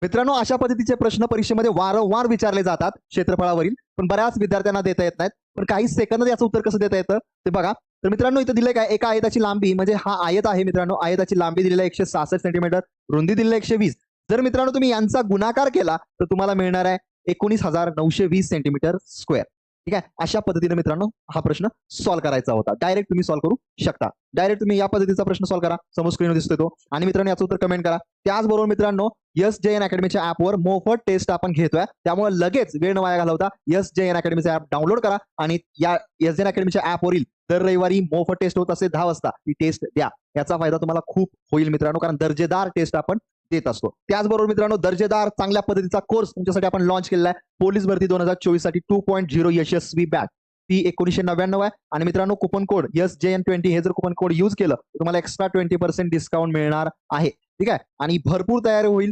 मित्रांनो, अशा पद्धतीचे प्रश्न परीक्षेमध्ये वारंवार विचारले जातात क्षेत्रफळावरील, पण बऱ्याच विद्यार्थ्यांना देता येत नाहीत. पण काही सेकंदात याचं उत्तर कसं देता येतं ते बघा. तर मित्रांनो, इथं दिलंय काय, एका आयताची लांबी म्हणजे हा आयत आहे मित्रांनो, आयताची लांबी दिलेली आहे 166 सेंटीमीटर, रुंदी दिलेली आहे 120. जर मित्रांनो तुम्ही यांचा गुणाकार केला तर तुम्हाला मिळणार आहे 19,920 सेंटीमीटर स्क्वेअर. ठीक आहे, अशा पद्धतीने मित्रांनो हा प्रश्न सॉल्व्ह करायचा होता. डायरेक्ट तुम्ही सॉल्व्ह करू शकता. डायरेक्ट तुम्ही या पद्धतीचा प्रश्न सॉल्व्ह करा, समोर स्क्रीनवर दिसतोय तो. आणि मित्रांनो याचं उत्तर कमेंट करा. त्याचबरोबर मित्रांनो, SJN अकॅडमीच्या ऍपवर मोफत टेस्ट आपण घेतोय, त्यामुळे लगेच वेळ न वाया घालवता SJN अकॅडमीचं ऍप डाउनलोड करा आणि या SJN अकॅडमीच्या ऍपवरील दर रविवारी मोफत टेस्ट होत असते 10 वाजता, ती टेस्ट द्या. याचा फायदा तुम्हाला खूप होईल मित्रांनो, कारण दर्जेदार टेस्ट आपण देत असतो. त्याचबरोबर मित्रांनो, दर्जेदार चांगल्या पद्धतीचा कोर्स तुमच्यासाठी आपण लॉन्च केलेला आहे. पोलीस भरती 2024 साठी 2.0 यशस्वी बॅच, ती 1999 आहे. आणि मित्रांनो, कुपन कोड SJN20 हे जर कुपन कोड यूज केलं तर तुम्हाला एक्स्ट्रा 20% डिस्काउंट मिळणार आहे. ठीक आहे, आणि भरपूर तयारी होईल.